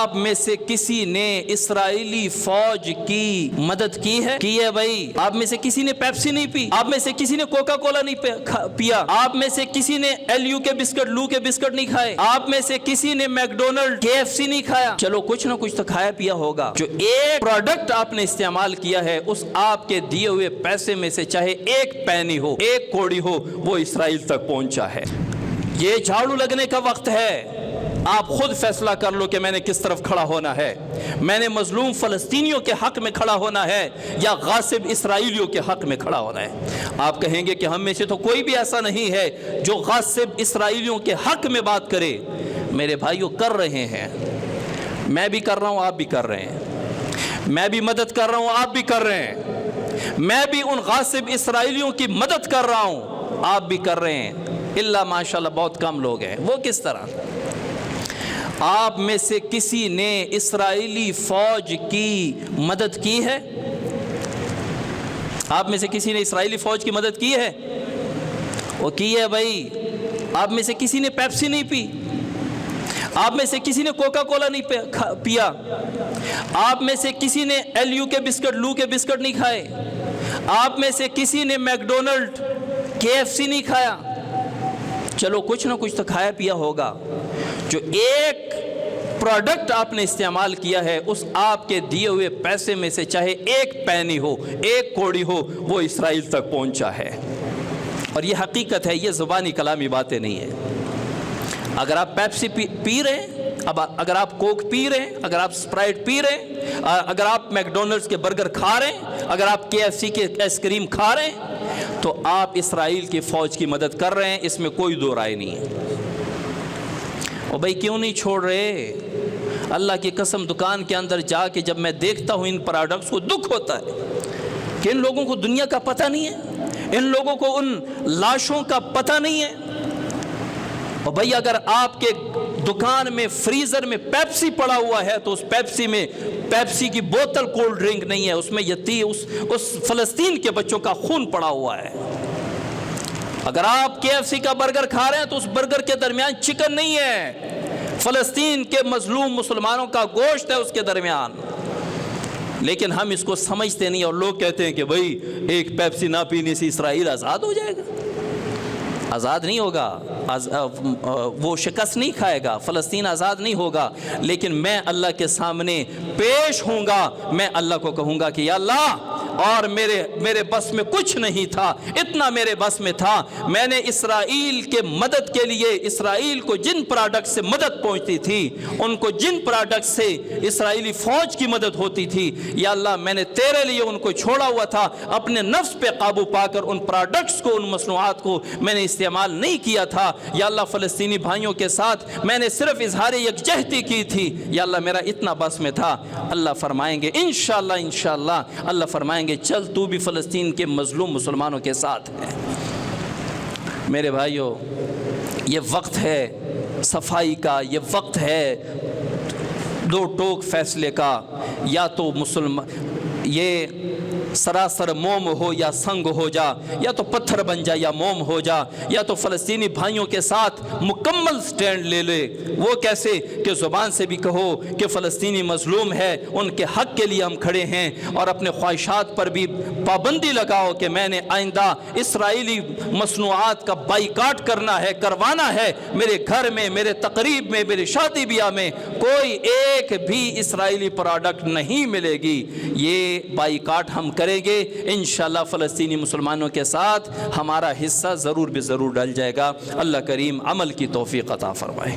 آپ میں سے کسی نے اسرائیلی فوج کی مدد کی ہے بھائی؟ آپ میں سے کسی نے پیپسی نہیں پی؟ آپ میں سے کسی نے کوکا کولا نہیں پیا؟ آپ میں سے کسی نے LU کے بسکٹ، لو کے بسکٹ نہیں کھائے؟ آپ میں سے کسی نے میکڈونلڈ KFC نہیں کھایا؟ چلو کچھ نہ کچھ تو کھایا پیا ہوگا۔ جو ایک پروڈکٹ آپ نے استعمال کیا ہے اس آپ کے دیے ہوئے پیسے میں سے چاہے ایک پینی ہو، ایک کوڑی ہو، وہ اسرائیل تک پہنچا ہے۔ یہ جھاڑو لگنے کا وقت ہے۔ آپ خود فیصلہ کر لو کہ میں نے کس طرف کھڑا ہونا ہے۔ میں نے مظلوم فلسطینیوں کے حق میں کھڑا ہونا ہے یا غاصب اسرائیلیوں کے حق میں کھڑا ہونا ہے؟ آپ کہیں گے کہ ہم میں سے تو کوئی بھی ایسا نہیں ہے جو غاصب اسرائیلیوں کے حق میں بات کرے۔ میرے بھائیوں، کر رہے ہیں، میں بھی کر رہا ہوں، آپ بھی کر رہے ہیں، میں بھی مدد کر رہا ہوں، آپ بھی کر رہے ہیں، میں بھی ان غاصب اسرائیلیوں کی مدد کر رہا ہوں، آپ بھی کر رہے ہیں، اللہ ماشاءاللہ بہت کم لوگ ہیں۔ وہ کس طرح؟ آپ میں سے کسی نے اسرائیلی فوج کی مدد کی ہے؟ آپ میں سے کسی نے اسرائیلی فوج کی مدد کی ہے؟ وہ کی ہے بھائی۔ آپ میں سے کسی نے پیپسی نہیں پی؟ آپ میں سے کسی نے کوکا کولا نہیں پیا؟ آپ میں سے کسی نے LU کے بسکٹ، لو کے بسکٹ نہیں کھائے؟ آپ میں سے کسی نے میکڈونلڈ KFC نہیں کھایا؟ چلو کچھ نہ کچھ تو کھایا پیا ہوگا۔ جو ایک پروڈکٹ آپ نے استعمال کیا ہے اس آپ کے دیے ہوئے پیسے میں سے چاہے ایک پینی ہو، ایک کوڑی ہو، وہ اسرائیل تک پہنچا ہے۔ اور یہ حقیقت ہے، یہ زبانی کلامی باتیں نہیں ہیں۔ اگر آپ پیپسی پی رہے ہیں، اگر آپ کوک پی رہے ہیں، اگر آپ سپرائٹ پی رہے ہیں، اگر آپ میکڈونلڈز کے برگر کھا رہے ہیں، اگر آپ KFC کے آئس کریم کھا رہے ہیں، تو آپ اسرائیل کی فوج کی مدد کر رہے ہیں، اس میں کوئی دو رائے نہیں ہے۔ اور بھائی کیوں نہیں چھوڑ رہے؟ اللہ کی قسم، دکان کے اندر جا کے جب میں دیکھتا ہوں ان پروڈکٹس کو، دکھ ہوتا ہے کہ ان لوگوں کو دنیا کا پتہ نہیں ہے، ان لوگوں کو ان لاشوں کا پتہ نہیں ہے۔ اور بھائی اگر آپ کے دکان میں فریزر میں پیپسی پڑا ہوا ہے تو اس پیپسی میں پیپسی کی بوتل کولڈ ڈرنک نہیں ہے، اس میں اس فلسطین کے بچوں کا خون پڑا ہوا ہے۔ اگر آپ KFC کا برگر کھا رہے ہیں تو اس برگر کے درمیان چکن نہیں ہے، فلسطین کے مظلوم مسلمانوں کا گوشت ہے اس کے درمیان۔ لیکن ہم اس کو سمجھتے نہیں، اور لوگ کہتے ہیں کہ بھائی ایک پیپسی نہ پینے سے اسرائیل آزاد ہو جائے گا۔ آزاد نہیں ہوگا، وہ شکست نہیں کھائے گا، فلسطین آزاد نہیں ہوگا۔ لیکن میں اللہ کے سامنے پیش ہوں گا، میں اللہ کو کہوں گا کہ یا اللہ، اور میرے بس میں کچھ نہیں تھا، اتنا میرے بس میں تھا، میں نے اسرائیل کے مدد کے لیے، اسرائیل کو جن پروڈکٹ سے مدد پہنچتی تھی، ان کو جن پروڈکٹ سے اسرائیلی فوج کی مدد ہوتی تھی، یا اللہ میں نے تیرے لیے ان کو چھوڑا ہوا تھا، اپنے نفس پہ قابو پا کر ان پروڈکٹس کو، ان مصنوعات کو میں نے استعمال نہیں کیا تھا۔ یا اللہ فلسطینی بھائیوں کے ساتھ میں نے صرف اظہار یکجہتی کی تھی، یا اللہ میرا اتنا بس میں تھا۔ اللہ فرمائیں گے انشاءاللہ اللہ فرمائیں گے چل تو بھی فلسطین کے مظلوم مسلمانوں کے ساتھ ہے۔ میرے بھائیوں، یہ وقت ہے صفائی کا، یہ وقت ہے دو ٹوک فیصلے کا۔ یا تو یہ سراسر موم ہو یا سنگ ہو جا، یا تو پتھر بن جا یا موم ہو جا، یا تو فلسطینی بھائیوں کے ساتھ مکمل سٹینڈ لے لے۔ وہ کیسے کہ زبان سے بھی کہو کہ فلسطینی مظلوم ہے، ان کے حق کے لیے ہم کھڑے ہیں، اور اپنے خواہشات پر بھی پابندی لگاؤ کہ میں نے آئندہ اسرائیلی مصنوعات کا بائیکاٹ کرنا ہے، کروانا ہے۔ میرے گھر میں، میرے تقریب میں، میرے شادی بیاہ میں کوئی ایک بھی اسرائیلی پروڈکٹ نہیں ملے گی۔ یہ بائیکاٹ ہم کریں گے، انشاءاللہ فلسطینی مسلمانوں کے ساتھ ہمارا حصہ ضرور بے ضرور ڈل جائے گا۔ اللہ کریم عمل کی توفیق عطا فرمائے۔